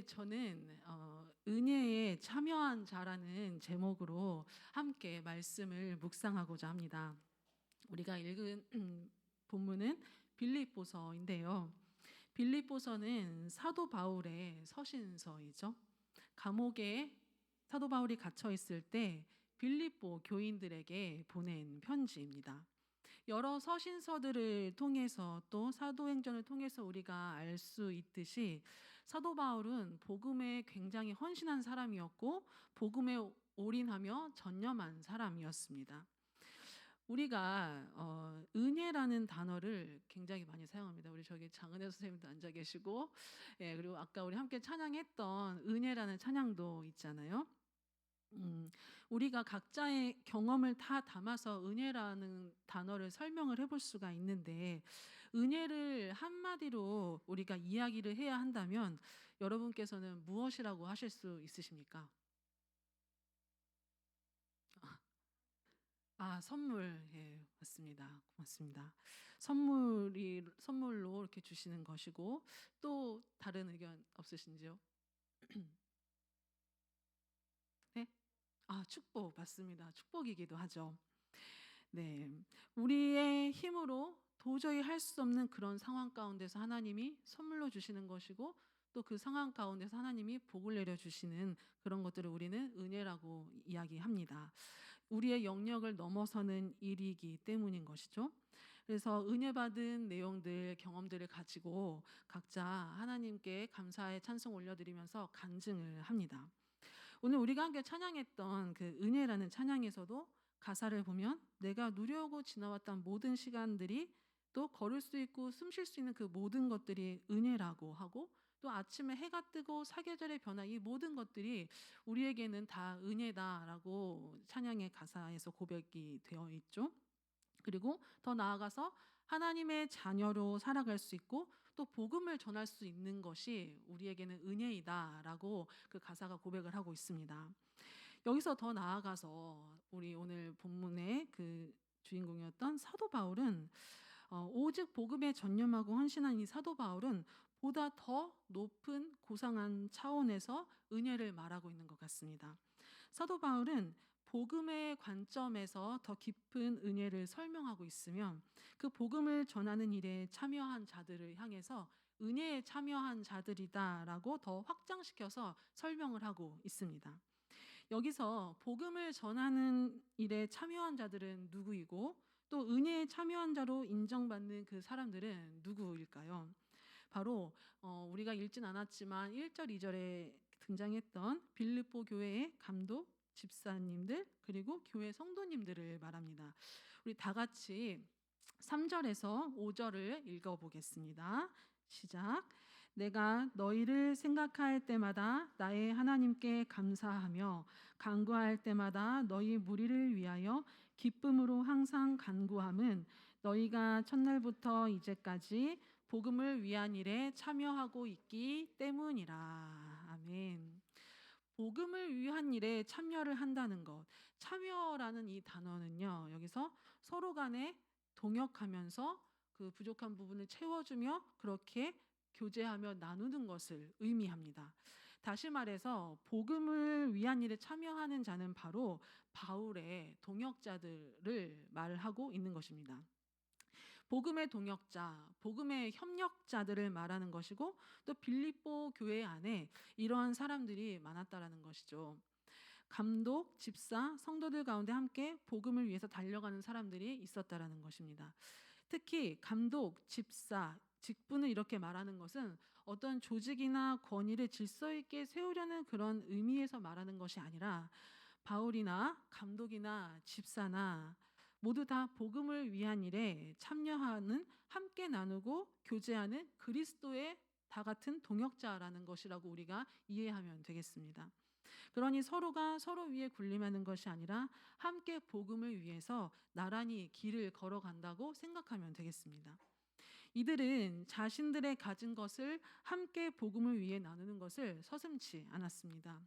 저는 은혜에 참여한 자라는 제목으로 함께 말씀을 묵상하고자 합니다. 우리가 읽은 본문은 빌립보서인데요. 빌립보서는 사도 바울의 서신서이죠. 감옥에 사도 바울이 갇혀 있을 때 빌립보 교인들에게 보낸 편지입니다. 여러 서신서들을 통해서 또 사도행전을 통해서 우리가 알 수 있듯이 사도 바울은 복음에 굉장히 헌신한 사람이었고 복음에 올인하며 전념한 사람이었습니다. 우리가 은혜라는 단어를 굉장히 많이 사용합니다. 우리 저기 장은혜 선생님도 앉아 계시고, 그리고 아까 우리 함께 찬양했던 은혜라는 찬양도 있잖아요. 우리가 각자의 경험을 다 담아서 은혜라는 단어를 설명을 해볼 수가 있는데, 은혜를 한마디로 우리가 이야기를 해야 한다면 여러분께서는 무엇이라고 하실 수 있으십니까? 선물. 예, 맞습니다. 고맙습니다. 선물로 이렇게 주시는 것이고, 또 다른 의견 없으신지요? 네? 축복 맞습니다. 축복이기도 하죠. 네. 우리의 힘으로 도저히 할 수 없는 그런 상황 가운데서 하나님이 선물로 주시는 것이고, 또 그 상황 가운데서 하나님이 복을 내려 주시는 그런 것들을 우리는 은혜라고 이야기합니다. 우리의 영역을 넘어서는 일이기 때문인 것이죠. 그래서 은혜 받은 내용들, 경험들을 가지고 각자 하나님께 감사의 찬송 올려드리면서 간증을 합니다. 오늘 우리가 함께 찬양했던 그 은혜라는 찬양에서도 가사를 보면 내가 누려오고 지나왔던 모든 시간들이, 또 걸을 수 있고 숨 쉴 수 있는 그 모든 것들이 은혜라고 하고, 또 아침에 해가 뜨고 사계절의 변화, 이 모든 것들이 우리에게는 다 은혜다라고 찬양의 가사에서 고백이 되어 있죠. 그리고 더 나아가서 하나님의 자녀로 살아갈 수 있고 또 복음을 전할 수 있는 것이 우리에게는 은혜이다라고 그 가사가 고백을 하고 있습니다. 여기서 더 나아가서 우리 오늘 본문의 그 주인공이었던 사도 바울은 오직 복음에 전념하고 헌신한 이 사도 바울은 보다 더 높은 고상한 차원에서 은혜를 말하고 있는 것 같습니다. 사도 바울은 복음의 관점에서 더 깊은 은혜를 설명하고 있으면, 그 복음을 전하는 일에 참여한 자들을 향해서 은혜에 참여한 자들이다라고 더 확장시켜서 설명을 하고 있습니다. 여기서 복음을 전하는 일에 참여한 자들은 누구이고, 또 은혜에 참여한 자로 인정받는 그 사람들은 누구일까요? 바로 우리가 읽진 않았지만 1절, 2절에 등장했던 빌립보 교회의 감독, 집사님들, 그리고 교회 성도님들을 말합니다. 우리 다 같이 3절에서 5절을 읽어보겠습니다. 시작. 내가 너희를 생각할 때마다 나의 하나님께 감사하며 간구할 때마다 너희 무리를 위하여 기쁨으로 항상 간구함은 너희가 첫날부터 이제까지 복음을 위한 일에 참여하고 있기 때문이라. 아멘. 복음을 위한 일에 참여를 한다는 것. 참여라는 이 단어는요, 여기서 서로 간에 동역하면서 그 부족한 부분을 채워주며 그렇게 교제하며 나누는 것을 의미합니다. 다시 말해서 복음을 위한 일에 참여하는 자는 바로 바울의 동역자들을 말하고 있는 것입니다. 복음의 동역자, 복음의 협력자들을 말하는 것이고, 또 빌립보 교회 안에 이러한 사람들이 많았다라는 것이죠. 감독, 집사, 성도들 가운데 함께 복음을 위해서 달려가는 사람들이 있었다라는 것입니다. 특히 감독, 집사, 직분을 이렇게 말하는 것은 어떤 조직이나 권위를 질서 있게 세우려는 그런 의미에서 말하는 것이 아니라, 바울이나 감독이나 집사나 모두 다 복음을 위한 일에 참여하는, 함께 나누고 교제하는 그리스도의 다 같은 동역자라는 것이라고 우리가 이해하면 되겠습니다. 그러니 서로가 서로 위에 군림하는 것이 아니라 함께 복음을 위해서 나란히 길을 걸어간다고 생각하면 되겠습니다. 이들은 자신들의 가진 것을 함께 복음을 위해 나누는 것을 서슴지 않았습니다.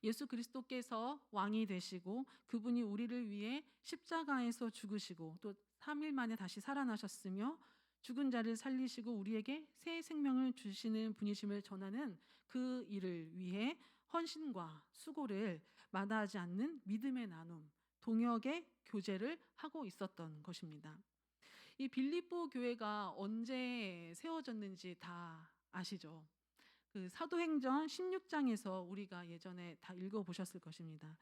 예수 그리스도께서 왕이 되시고 그분이 우리를 위해 십자가에서 죽으시고 또 3일 만에 다시 살아나셨으며 죽은 자를 살리시고 우리에게 새 생명을 주시는 분이심을 전하는 그 일을 위해 헌신과 수고를 마다하지 않는 믿음의 나눔, 동역의 교제를 하고 있었던 것입니다. 이 빌립보 교회가 언제 세워졌는지 다 아시죠? 그 사도행전 16장에서 우리가 예전에 다 읽어보셨을 것입니다.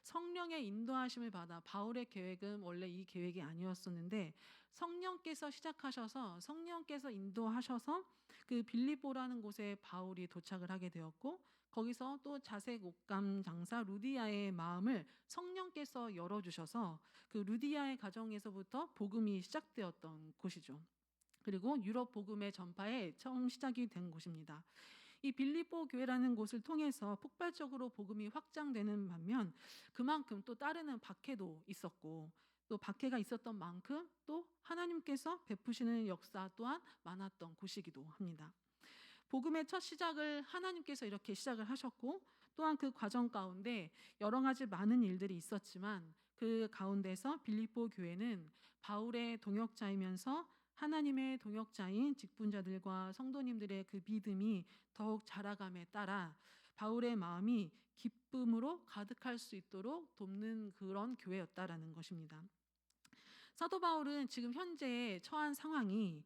성령의 인도하심을 받아 바울의 계획은 원래 이 계획이 아니었었는데 성령께서 시작하셔서 성령께서 인도하셔서 그 빌립보라는 곳에 바울이 도착을 하게 되었고 거기서 또 자색 옷감 장사 루디아의 마음을 성령께서 열어주셔서 그 루디아의 가정에서부터 복음이 시작되었던 곳이죠. 그리고 유럽 복음의 전파에 처음 시작이 된 곳입니다. 이 빌립보 교회라는 곳을 통해서 폭발적으로 복음이 확장되는 반면 그만큼 또 따르는 박해도 있었고 또 박해가 있었던 만큼 또 하나님께서 베푸시는 역사 또한 많았던 곳이기도 합니다. 복음의 첫 시작을 하나님께서 이렇게 시작을 하셨고 또한 그 과정 가운데 여러 가지 많은 일들이 있었지만 그 가운데서 빌립보 교회는 바울의 동역자이면서 하나님의 동역자인 직분자들과 성도님들의 그 믿음이 더욱 자라감에 따라 바울의 마음이 기쁨으로 가득할 수 있도록 돕는 그런 교회였다라는 것입니다. 사도 바울은 지금 현재 처한 상황이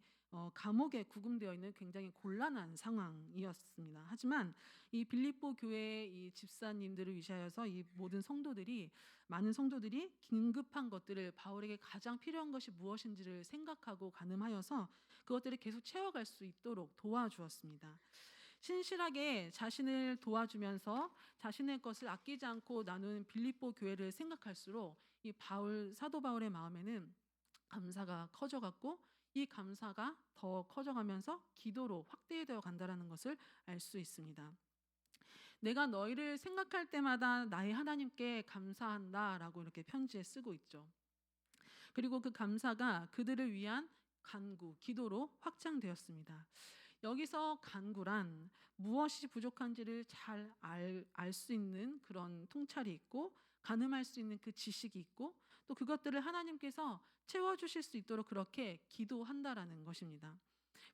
감옥에 구금되어 있는 굉장히 곤란한 상황이었습니다. 하지만 이 빌립보 교회의 이 집사님들을 위하여서 이 모든 성도들이 많은 성도들이 긴급한 것들을 바울에게 가장 필요한 것이 무엇인지를 생각하고 가늠하여서 그것들을 계속 채워갈 수 있도록 도와주었습니다. 신실하게 자신을 도와주면서 자신의 것을 아끼지 않고 나누는 빌립보 교회를 생각할수록 이 사도 바울의 마음에는 감사가 커져갔고 이 감사가 더 커져가면서 기도로 확대되어 간다는 것을 알 수 있습니다. 내가 너희를 생각할 때마다 나의 하나님께 감사한다라고 이렇게 편지에 쓰고 있죠. 그리고 그 감사가 그들을 위한 간구, 기도로 확장되었습니다. 여기서 간구란 무엇이 부족한지를 잘 알 수 있는 그런 통찰이 있고 가늠할 수 있는 그 지식이 있고 또 그것들을 하나님께서 채워주실 수 있도록 그렇게 기도한다라는 것입니다.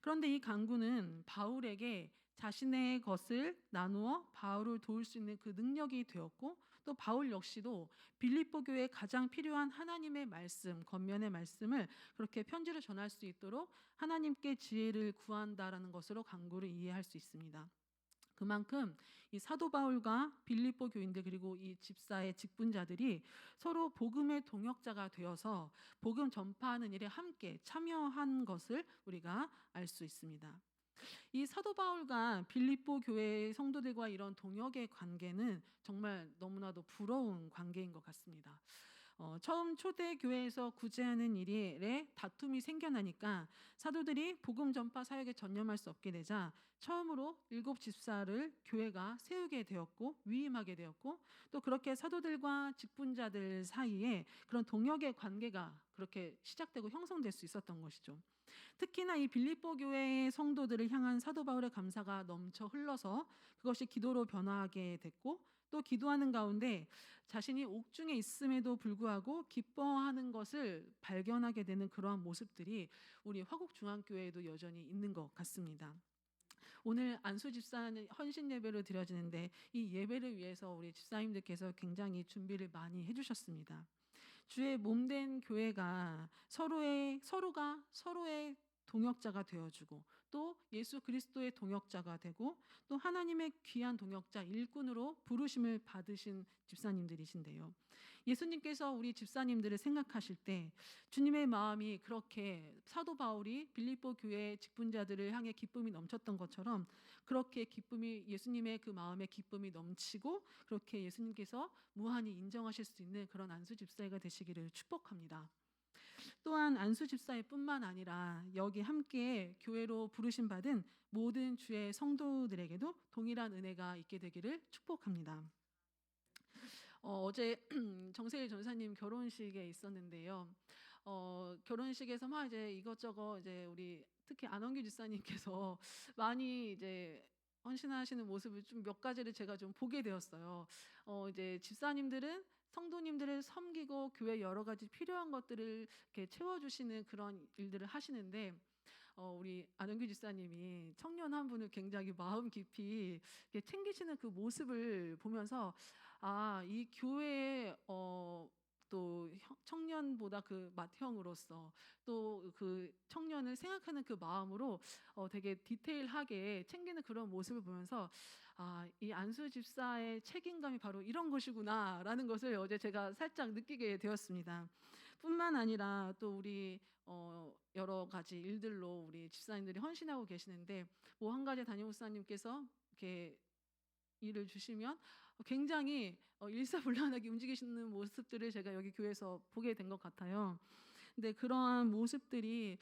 그런데 이 간구는 바울에게 자신의 것을 나누어 바울을 도울 수 있는 그 능력이 되었고 또 바울 역시도 빌립보 교회에 가장 필요한 하나님의 말씀, 겉면의 말씀을 그렇게 편지로 전할 수 있도록 하나님께 지혜를 구한다라는 것으로 간구를 이해할 수 있습니다. 그만큼 이 사도 바울과 빌립보 교인들 그리고 이 집사의 직분자들이 서로 복음의 동역자가 되어서 복음 전파하는 일에 함께 참여한 것을 우리가 알 수 있습니다. 이 사도 바울과 빌립보 교회의 성도들과 이런 동역의 관계는 정말 너무나도 부러운 관계인 것 같습니다. 처음 초대 교회에서 구제하는 일에 다툼이 생겨나니까 사도들이 복음 전파 사역에 전념할 수 없게 되자 처음으로 7 집사를 교회가 세우게 되었고 위임하게 되었고 또 그렇게 사도들과 직분자들 사이에 그런 동역의 관계가 그렇게 시작되고 형성될 수 있었던 것이죠. 특히나 이 빌립보 교회의 성도들을 향한 사도 바울의 감사가 넘쳐 흘러서 그것이 기도로 변화하게 됐고 또 기도하는 가운데 자신이 옥중에 있음에도 불구하고 기뻐하는 것을 발견하게 되는 그러한 모습들이 우리 화곡중앙교회에도 여전히 있는 것 같습니다. 오늘 안수 집사는 헌신 예배로 드려지는데 이 예배를 위해서 우리 집사님들께서 굉장히 준비를 많이 해주셨습니다. 주의 몸된 교회가 서로가 서로의 동역자가 되어주고 또 예수 그리스도의 동역자가 되고 또 하나님의 귀한 동역자 일꾼으로 부르심을 받으신 집사님들이신데요. 예수님께서 우리 집사님들을 생각하실 때 주님의 마음이 그렇게 사도 바울이 빌립보 교회 직분자들을 향해 기쁨이 넘쳤던 것처럼 그렇게 기쁨이 예수님의 그 마음에 기쁨이 넘치고 그렇게 예수님께서 무한히 인정하실 수 있는 그런 안수 집사가 되시기를 축복합니다. 또한 안수 집사일 뿐만 아니라 여기 함께 교회로 부르심 받은 모든 주의 성도들에게도 동일한 은혜가 있게 되기를 축복합니다. 어제 정세일 전사님 결혼식에 있었는데요. 결혼식에서 막 이제 이것저것 이제 우리 특히 안원규 집사님께서 많이 이제 헌신하시는 모습을 좀 몇 가지를 제가 좀 보게 되었어요. 이제 집사님들은 성도님들을 섬기고 교회 여러 가지 필요한 것들을 이렇게 채워주시는 그런 일들을 하시는데 우리 안은규 집사님이 청년 한 분을 굉장히 마음 깊이 이렇게 챙기시는 그 모습을 보면서 이 교회의 또 청년보다 그 맏형으로서 또 그 청년을 생각하는 그 마음으로 되게 디테일하게 챙기는 그런 모습을 보면서 이 안수 집사의 책임감이 바로 이런 것이구나라는 것을 어제 제가 살짝 느끼게 되었습니다. 뿐만 아니라 또 우리 여러 가지 일들로 우리 집사님들이 헌신하고 계시는데 뭐 한 가지 담임 목사님께서 이렇게 일을 주시면 굉장히 일사불란하게 움직이시는 모습들을 제가 여기 교회에서 보게 된 것 같아요. 근데 그러한 모습들이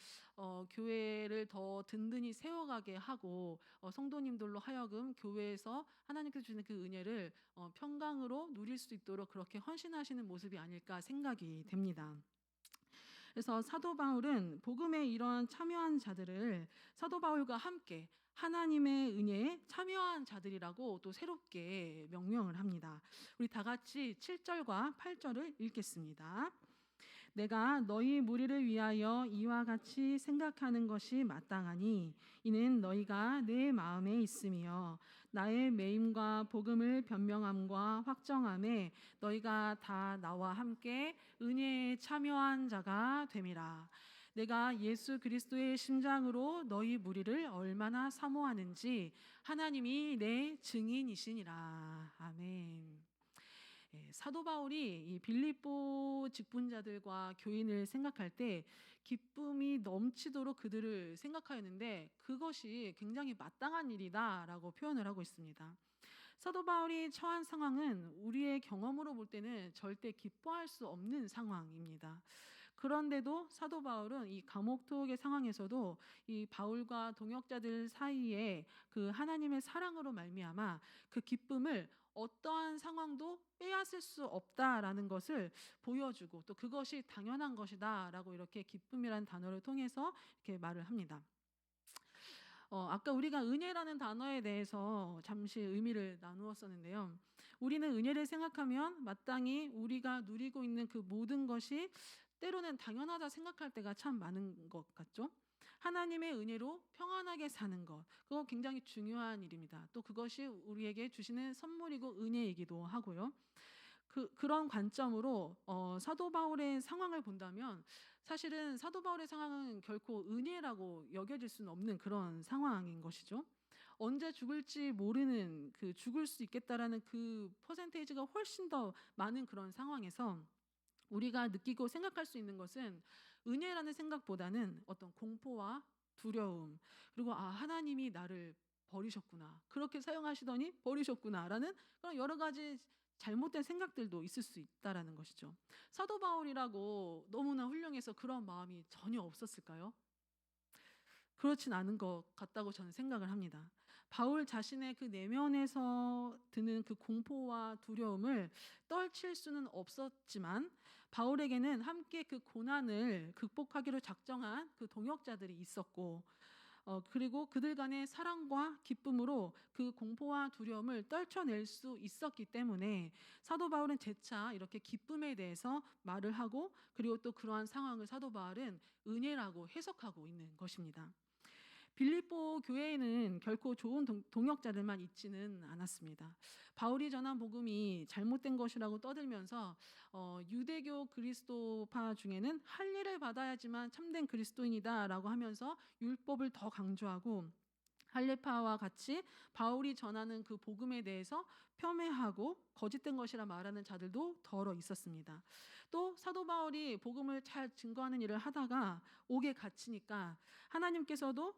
교회를 더 든든히 세워가게 하고 성도님들로 하여금 교회에서 하나님께서 주시는 그 은혜를 평강으로 누릴 수 있도록 그렇게 헌신하시는 모습이 아닐까 생각이 됩니다. 그래서 사도 바울은 복음에 이러한 참여한 자들을 사도 바울과 함께 하나님의 은혜에 참여한 자들이라고 또 새롭게 명명을 합니다. 우리 다 같이 7절과 8절을 읽겠습니다. 내가 너희 무리를 위하여 이와 같이 생각하는 것이 마땅하니 이는 너희가 내 마음에 있으며 나의 매임과 복음을 변명함과 확정함에 너희가 다 나와 함께 은혜에 참여한 자가 됨이라. 내가 예수 그리스도의 심장으로 너희 무리를 얼마나 사모하는지 하나님이 내 증인이시니라. 아멘. 사도 바울이 이 빌립보 직분자들과 교인을 생각할 때 기쁨이 넘치도록 그들을 생각하였는데 그것이 굉장히 마땅한 일이다라고 표현을 하고 있습니다. 사도 바울이 처한 상황은 우리의 경험으로 볼 때는 절대 기뻐할 수 없는 상황입니다. 그런데도 사도 바울은 이 감옥 투옥의 상황에서도 이 바울과 동역자들 사이에 그 하나님의 사랑으로 말미암아 그 기쁨을 어떠한 상황도 빼앗을 수 없다라는 것을 보여주고 또 그것이 당연한 것이다라고 이렇게 기쁨이라는 단어를 통해서 이렇게 말을 합니다. 아까 우리가 은혜라는 단어에 대해서 잠시 의미를 나누었었는데요. 우리는 은혜를 생각하면 마땅히 우리가 누리고 있는 그 모든 것이 때로는 당연하다 생각할 때가 참 많은 것 같죠. 하나님의 은혜로 평안하게 사는 것, 그거 굉장히 중요한 일입니다. 또 그것이 우리에게 주시는 선물이고 은혜이기도 하고요. 그런 관점으로 사도 바울의 상황을 본다면 사실은 사도 바울의 상황은 결코 은혜라고 여겨질 수는 없는 그런 상황인 것이죠. 언제 죽을지 모르는 그 죽을 수 있겠다라는 그 퍼센테이지가 훨씬 더 많은 그런 상황에서 우리가 느끼고 생각할 수 있는 것은 은혜라는 생각보다는 어떤 공포와 두려움, 그리고 하나님이 나를 버리셨구나, 그렇게 사용하시더니 버리셨구나라는 그런 여러 가지 잘못된 생각들도 있을 수 있다라는 것이죠. 사도 바울이라고 너무나 훌륭해서 그런 마음이 전혀 없었을까요? 그렇진 않은 것 같다고 저는 생각을 합니다. 바울 자신의 그 내면에서 드는 그 공포와 두려움을 떨칠 수는 없었지만 바울에게는 함께 그 고난을 극복하기로 작정한 그 동역자들이 있었고 그리고 그들 간의 사랑과 기쁨으로 그 공포와 두려움을 떨쳐낼 수 있었기 때문에 사도 바울은 재차 이렇게 기쁨에 대해서 말을 하고 그리고 또 그러한 상황을 사도 바울은 은혜라고 해석하고 있는 것입니다. 빌립보 교회에는 결코 좋은 동역자들만 있지는 않았습니다. 바울이 전한 복음이 잘못된 것이라고 떠들면서 유대교 그리스도파 중에는 할례를 받아야지만 참된 그리스도인이다라고 하면서 율법을 더 강조하고 할례파와 같이 바울이 전하는 그 복음에 대해서 폄훼하고 거짓된 것이라 말하는 자들도 더러 있었습니다. 또 사도 바울이 복음을 잘 증거하는 일을 하다가 옥에 갇히니까 하나님께서도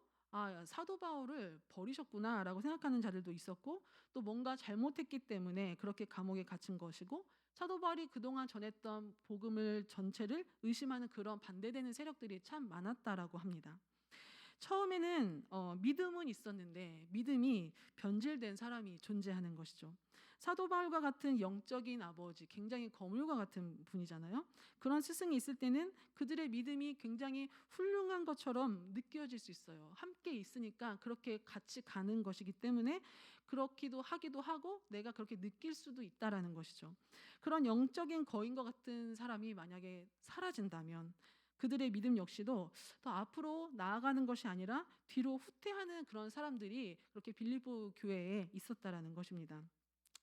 사도 바울을 버리셨구나라고 생각하는 자들도 있었고 또 뭔가 잘못했기 때문에 그렇게 감옥에 갇힌 것이고 사도 바울이 그동안 전했던 복음을 전체를 의심하는 그런 반대되는 세력들이 참 많았다라고 합니다. 처음에는 믿음은 있었는데 믿음이 변질된 사람이 존재하는 것이죠. 사도 바울과 같은 영적인 아버지, 굉장히 거물과 같은 분이잖아요. 그런 스승이 있을 때는 그들의 믿음이 굉장히 훌륭한 것처럼 느껴질 수 있어요. 함께 있으니까 그렇게 같이 가는 것이기 때문에 그렇기도 하기도 하고 내가 그렇게 느낄 수도 있다라는 것이죠. 그런 영적인 거인과 같은 사람이 만약에 사라진다면 그들의 믿음 역시도 더 앞으로 나아가는 것이 아니라 뒤로 후퇴하는 그런 사람들이 그렇게 빌립보 교회에 있었다라는 것입니다.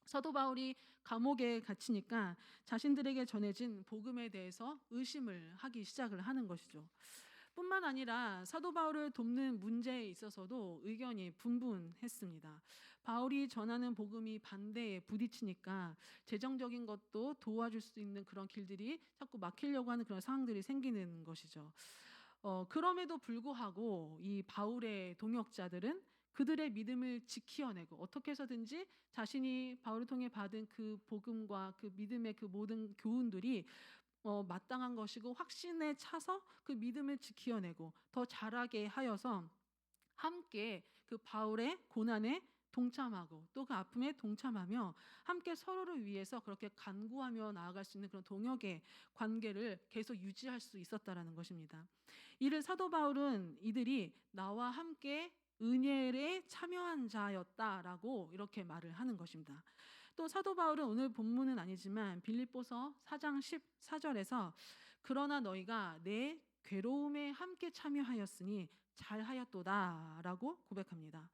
사도 바울이 감옥에 갇히니까 자신들에게 전해진 복음에 대해서 의심을 하기 시작을 하는 것이죠. 뿐만 아니라 사도 바울을 돕는 문제에 있어서도 의견이 분분했습니다. 바울이 전하는 복음이 반대에 부딪히니까 재정적인 것도 도와줄 수 있는 그런 길들이 자꾸 막히려고 하는 그런 상황들이 생기는 것이죠. 그럼에도 불구하고 이 바울의 동역자들은 그들의 믿음을 지키어내고 어떻게 해서든지 자신이 바울을 통해 받은 그 복음과 그 믿음의 그 모든 교훈들이 마땅한 것이고 확신에 차서 그 믿음을 지키어내고 더 잘하게 하여서 함께 그 바울의 고난에 동참하고 또 그 아픔에 동참하며 함께 서로를 위해서 그렇게 간구하며 나아갈 수 있는 그런 동역의 관계를 계속 유지할 수 있었다라는 것입니다. 이를 사도 바울은 이들이 나와 함께 은혜에 참여한 자였다라고 이렇게 말을 하는 것입니다. 또 사도 바울은 오늘 본문은 아니지만 빌립보서 4장 14절에서 그러나 너희가 내 괴로움에 함께 참여하였으니 잘하였도다라고 고백합니다.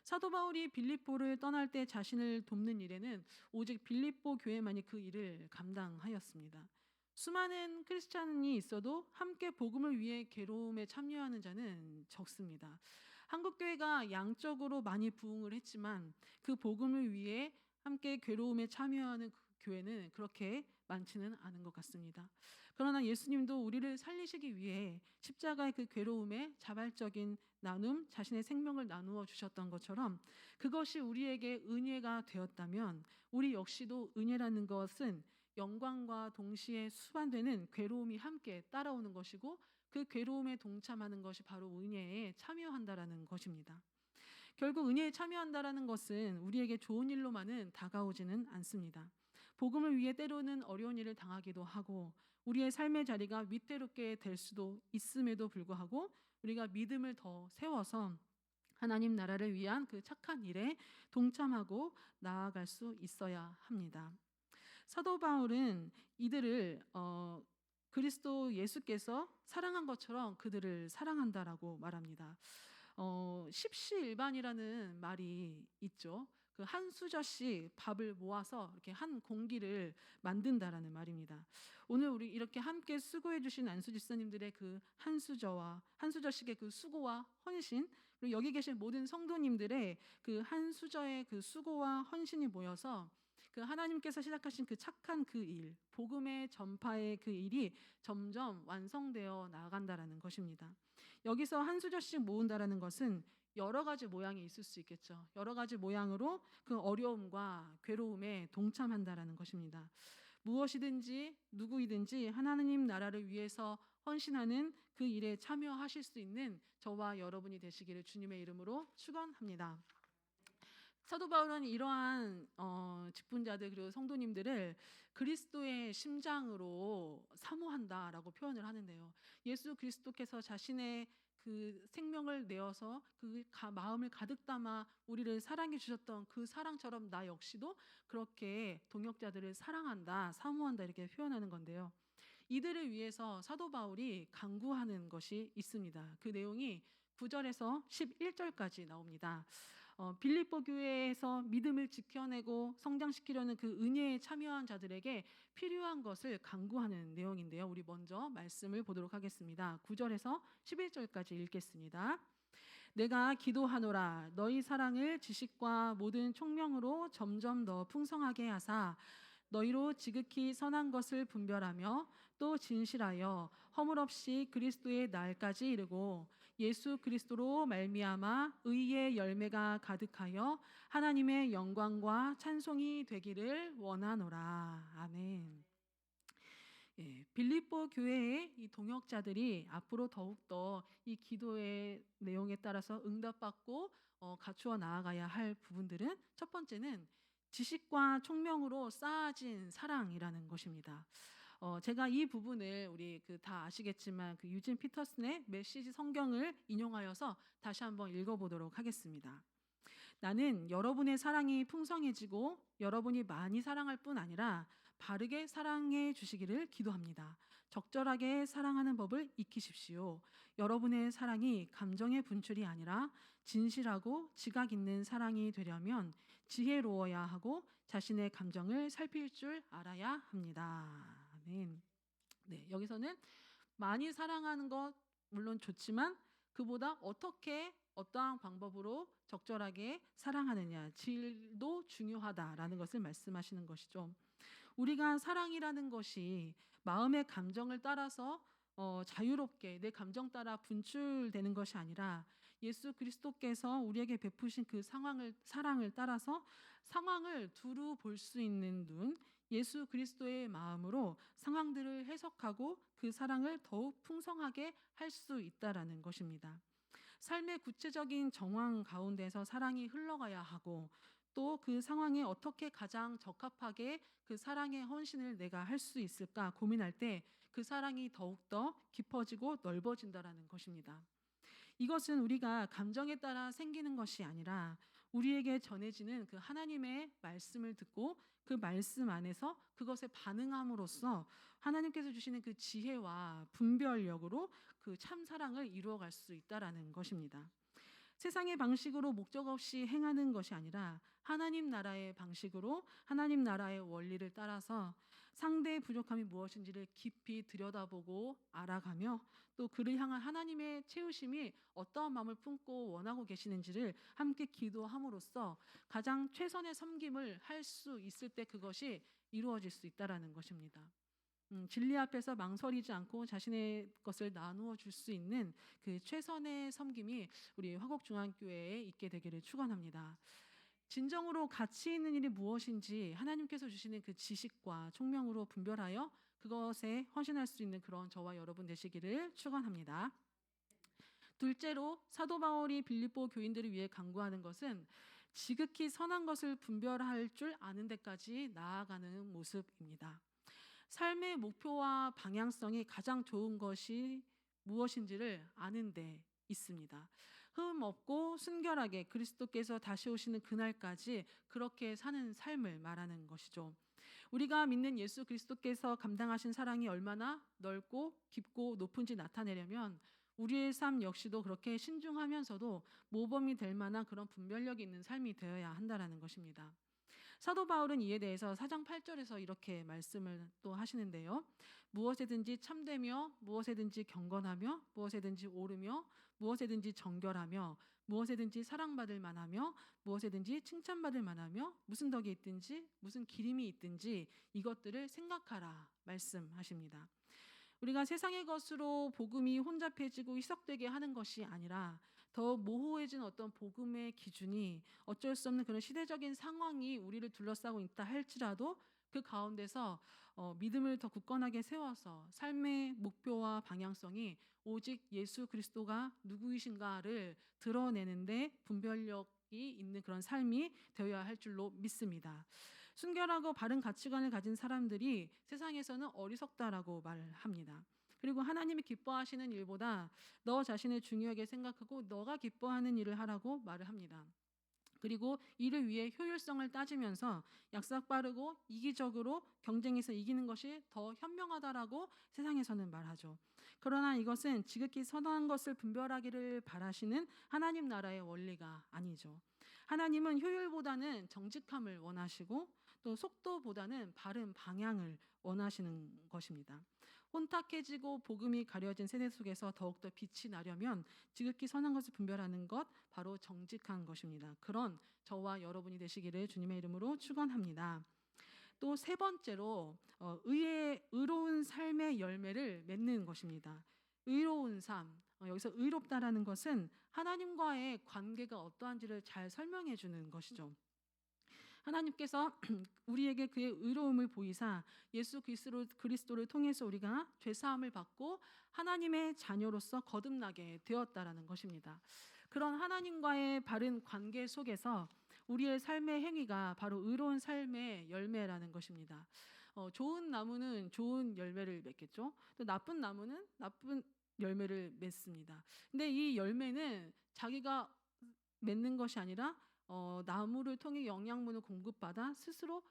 사도 바울이 빌립보를 떠날 때 자신을 돕는 일에는 오직 빌립보 교회만이 그 일을 감당하였습니다. 수많은 크리스찬이 있어도 함께 복음을 위해 괴로움에 참여하는 자는 적습니다. 한국 교회가 양적으로 많이 부흥을 했지만 그 복음을 위해 함께 괴로움에 참여하는 그 교회는 그렇게 많지는 않은 것 같습니다. 그러나 예수님도 우리를 살리시기 위해 십자가의 그 괴로움에 자발적인 나눔, 자신의 생명을 나누어 주셨던 것처럼 그것이 우리에게 은혜가 되었다면 우리 역시도 은혜라는 것은 영광과 동시에 수반되는 괴로움이 함께 따라오는 것이고 그 괴로움에 동참하는 것이 바로 은혜에 참여한다라는 것입니다. 결국 은혜에 참여한다라는 것은 우리에게 좋은 일로만은 다가오지는 않습니다. 복음을 위해 때로는 어려운 일을 당하기도 하고 우리의 삶의 자리가 위태롭게 될 수도 있음에도 불구하고 우리가 믿음을 더 세워서 하나님 나라를 위한 그 착한 일에 동참하고 나아갈 수 있어야 합니다. 사도 바울은 이들을 그리스도 예수께서 사랑한 것처럼 그들을 사랑한다라고 말합니다. 십시일반이라는 말이 있죠. 그 한 수저씩 밥을 모아서 이렇게 한 공기를 만든다라는 말입니다. 오늘 우리 이렇게 함께 수고해 주신 안수 집사님들의 그 한 수저와 한 수저씩의 그 수고와 헌신, 그리고 여기 계신 모든 성도님들의 그 한 수저의 그 수고와 헌신이 모여서 그 하나님께서 시작하신 그 착한 그 일, 복음의 전파의 그 일이 점점 완성되어 나아간다라는 것입니다. 여기서 한 수저씩 모은다라는 것은 여러 가지 모양이 있을 수 있겠죠. 여러 가지 모양으로 그 어려움과 괴로움에 동참한다라는 것입니다. 무엇이든지 누구이든지 하나님 나라를 위해서 헌신하는 그 일에 참여하실 수 있는 저와 여러분이 되시기를 주님의 이름으로 축원합니다. 사도 바울은 이러한 직분자들 그리고 성도님들을 그리스도의 심장으로 사모한다라고 표현을 하는데요. 예수 그리스도께서 자신의 그 생명을 내어서 그 마음을 가득 담아 우리를 사랑해 주셨던 그 사랑처럼 나 역시도 그렇게 동역자들을 사랑한다, 사모한다 이렇게 표현하는 건데요. 이들을 위해서 사도 바울이 간구하는 것이 있습니다. 그 내용이 9절에서 11절까지 나옵니다. 빌립보 교회에서 믿음을 지켜내고 성장시키려는 그 은혜에 참여한 자들에게 필요한 것을 간구하는 내용인데요. 우리 먼저 말씀을 보도록 하겠습니다. 9절에서 11절까지 읽겠습니다. 내가 기도하노라 너희 사랑을 지식과 모든 총명으로 점점 더 풍성하게 하사 너희로 지극히 선한 것을 분별하며 또 진실하여 허물 없이 그리스도의 날까지 이르고 예수 그리스도로 말미암아 의의 열매가 가득하여 하나님의 영광과 찬송이 되기를 원하노라. 아멘. 예, 빌립보 교회의 이 동역자들이 앞으로 더욱더 이 기도의 내용에 따라서 응답받고 갖추어 나아가야 할 부분들은 첫 번째는 지식과 총명으로 쌓아진 사랑이라는 것입니다. 제가 이 부분을 우리 그 다 아시겠지만 그 유진 피터슨의 메시지 성경을 인용하여서 다시 한번 읽어보도록 하겠습니다. 나는 여러분의 사랑이 풍성해지고 여러분이 많이 사랑할 뿐 아니라 바르게 사랑해 주시기를 기도합니다. 적절하게 사랑하는 법을 익히십시오. 여러분의 사랑이 감정의 분출이 아니라 진실하고 지각 있는 사랑이 되려면 지혜로워야 하고 자신의 감정을 살필 줄 알아야 합니다. 아멘. 네, 여기서는 많이 사랑하는 것 물론 좋지만 그보다 어떻게 어떠한 방법으로 적절하게 사랑하느냐, 질도 중요하다라는 것을 말씀하시는 것이죠. 우리가 사랑이라는 것이 마음의 감정을 따라서 자유롭게 내 감정 따라 분출되는 것이 아니라 예수 그리스도께서 우리에게 베푸신 그 사랑을 따라서 상황을 두루 볼 수 있는 눈, 예수 그리스도의 마음으로 상황들을 해석하고 그 사랑을 더욱 풍성하게 할 수 있다라는 것입니다. 삶의 구체적인 정황 가운데서 사랑이 흘러가야 하고 또 그 상황에 어떻게 가장 적합하게 그 사랑의 헌신을 내가 할 수 있을까 고민할 때 그 사랑이 더욱더 깊어지고 넓어진다라는 것입니다. 이것은 우리가 감정에 따라 생기는 것이 아니라 우리에게 전해지는 그 하나님의 말씀을 듣고 그 말씀 안에서 그것에 반응함으로써 하나님께서 주시는 그 지혜와 분별력으로 그 참 사랑을 이루어갈 수 있다라는 것입니다. 세상의 방식으로 목적 없이 행하는 것이 아니라 하나님 나라의 방식으로 하나님 나라의 원리를 따라서 상대의 부족함이 무엇인지를 깊이 들여다보고 알아가며 또 그를 향한 하나님의 채우심이 어떠한 마음을 품고 원하고 계시는지를 함께 기도함으로써 가장 최선의 섬김을 할 수 있을 때 그것이 이루어질 수 있다라는 것입니다. 진리 앞에서 망설이지 않고 자신의 것을 나누어 줄 수 있는 그 최선의 섬김이 우리 화곡중앙교회에 있게 되기를 축원합니다. 진정으로 가치 있는 일이 무엇인지 하나님께서 주시는 그 지식과 총명으로 분별하여 그것에 헌신할 수 있는 그런 저와 여러분 되시기를 축원합니다. 둘째로 사도 바울이 빌립보 교인들을 위해 강구하는 것은 지극히 선한 것을 분별할 줄 아는 데까지 나아가는 모습입니다. 삶의 목표와 방향성이 가장 좋은 것이 무엇인지를 아는 데 있습니다. 흠 없고 순결하게 그리스도께서 다시 오시는 그날까지 그렇게 사는 삶을 말하는 것이죠. 우리가 믿는 예수 그리스도께서 감당하신 사랑이 얼마나 넓고 깊고 높은지 나타내려면 우리의 삶 역시도 그렇게 신중하면서도 모범이 될 만한 그런 분별력이 있는 삶이 되어야 한다는 것입니다. 사도 바울은 이에 대해서 4장 8절에서 이렇게 말씀을 또 하시는데요. 무엇에든지 참되며 무엇에든지 경건하며 무엇에든지 옳으며 무엇에든지 정결하며 무엇에든지 사랑받을 만하며 무엇에든지 칭찬받을 만하며 무슨 덕이 있든지 무슨 기림이 있든지 이것들을 생각하라 말씀하십니다. 우리가 세상의 것으로 복음이 혼잡해지고 희석되게 하는 것이 아니라 더 모호해진 어떤 복음의 기준이 어쩔 수 없는 그런 시대적인 상황이 우리를 둘러싸고 있다 할지라도 그 가운데서 믿음을 더 굳건하게 세워서 삶의 목표와 방향성이 오직 예수 그리스도가 누구이신가를 드러내는데 분별력이 있는 그런 삶이 되어야 할 줄로 믿습니다. 순결하고 바른 가치관을 가진 사람들이 세상에서는 어리석다라고 말합니다. 그리고 하나님이 기뻐하시는 일보다 너 자신을 중요하게 생각하고 너가 기뻐하는 일을 하라고 말을 합니다. 그리고 이를 위해 효율성을 따지면서 약삭 빠르고 이기적으로 경쟁에서 이기는 것이 더 현명하다라고 세상에서는 말하죠. 그러나 이것은 지극히 선한 것을 분별하기를 바라시는 하나님 나라의 원리가 아니죠. 하나님은 효율보다는 정직함을 원하시고 또 속도보다는 바른 방향을 원하시는 것입니다. 혼탁해지고 복음이 가려진 세대 속에서 더욱더 빛이 나려면 지극히 선한 것을 분별하는 것 바로 정직한 것입니다. 그런 저와 여러분이 되시기를 주님의 이름으로 축원합니다. 또 세 번째로 의로운 삶의 열매를 맺는 것입니다. 의로운 삶, 여기서 의롭다라는 것은 하나님과의 관계가 어떠한지를 잘 설명해 주는 것이죠. 하나님께서 우리에게 그의 의로움을 보이사 예수 그리스도를 통해서 우리가 죄사함을 받고 하나님의 자녀로서 거듭나게 되었다라는 것입니다. 그런 하나님과의 바른 관계 속에서 우리의 삶의 행위가 바로 의로운 삶의 열매라는 것입니다. 좋은 나무는 좋은 열매를 맺겠죠. 또 나쁜 나무는 나쁜 열매를 맺습니다. 근데 이 열매는 자기가 맺는 것이 아니라 나무를 통해 영양분을 공급받아 스스로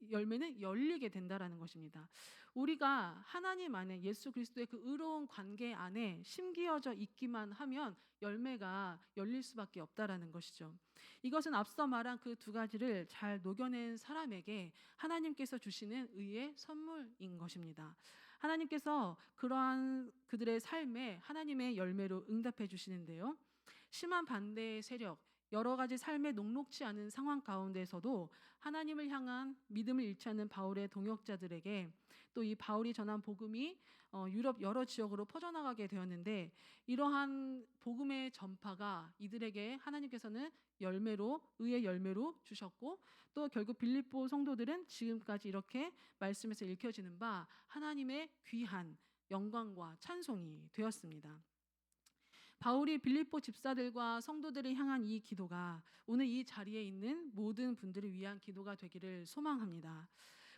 열매는 열리게 된다라는 것입니다. 우리가 하나님 안에 예수 그리스도의 그 의로운 관계 안에 심기어져 있기만 하면 열매가 열릴 수밖에 없다라는 것이죠. 이것은 앞서 말한 그 두 가지를 잘 녹여낸 사람에게 하나님께서 주시는 의의 선물인 것입니다. 하나님께서 그러한 그들의 삶에 하나님의 열매로 응답해 주시는데요. 심한 반대의 세력, 여러 가지 삶에 녹록지 않은 상황 가운데서도 하나님을 향한 믿음을 잃지 않는 바울의 동역자들에게 또 이 바울이 전한 복음이 유럽 여러 지역으로 퍼져나가게 되었는데, 이러한 복음의 전파가 이들에게 하나님께서는 열매로, 의의 열매로 주셨고, 또 결국 빌립보 성도들은 지금까지 이렇게 말씀에서 읽혀지는 바 하나님의 귀한 영광과 찬송이 되었습니다. 바울이 빌립보 집사들과 성도들을 향한 이 기도가 오늘 이 자리에 있는 모든 분들을 위한 기도가 되기를 소망합니다.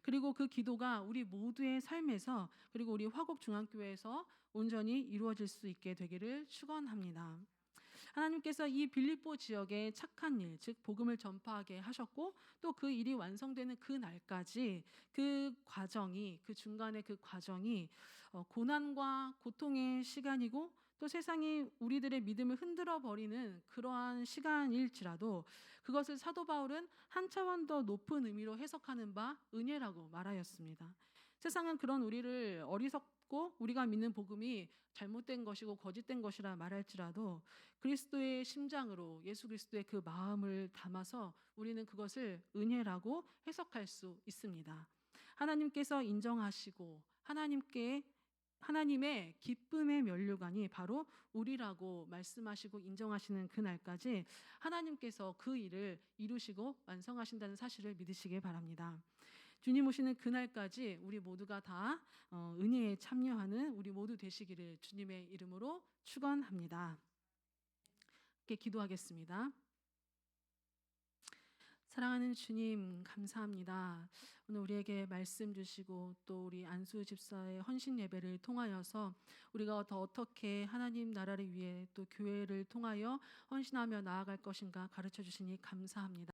그리고 그 기도가 우리 모두의 삶에서, 그리고 우리 화곡중앙교회에서 온전히 이루어질 수 있게 되기를 축원합니다. 하나님께서 이 빌립보 지역에 착한 일, 즉 복음을 전파하게 하셨고, 또 그 일이 완성되는 그 날까지 그 과정이, 그 중간에 그 과정이 고난과 고통의 시간이고, 또 세상이 우리들의 믿음을 흔들어 버리는 그러한 시간일지라도 그것을 사도 바울은 한 차원 더 높은 의미로 해석하는 바 은혜라고 말하였습니다. 세상은 그런 우리를 어리석고 우리가 믿는 복음이 잘못된 것이고 거짓된 것이라 말할지라도 그리스도의 심장으로 예수 그리스도의 그 마음을 담아서 우리는 그것을 은혜라고 해석할 수 있습니다. 하나님께서 인정하시고 하나님의 기쁨의 면류관이 바로 우리라고 말씀하시고 인정하시는 그날까지 하나님께서 그 일을 이루시고 완성하신다는 사실을 믿으시기 바랍니다. 주님 오시는 그날까지 우리 모두가 다 은혜에 참여하는 우리 모두 되시기를 주님의 이름으로 축원합니다. 함께 기도하겠습니다. 사랑하는 주님, 감사합니다. 오늘 우리에게 말씀 주시고 또 우리 안수 집사의 헌신 예배를 통하여서 우리가 더 어떻게 하나님 나라를 위해 또 교회를 통하여 헌신하며 나아갈 것인가 가르쳐 주시니 감사합니다.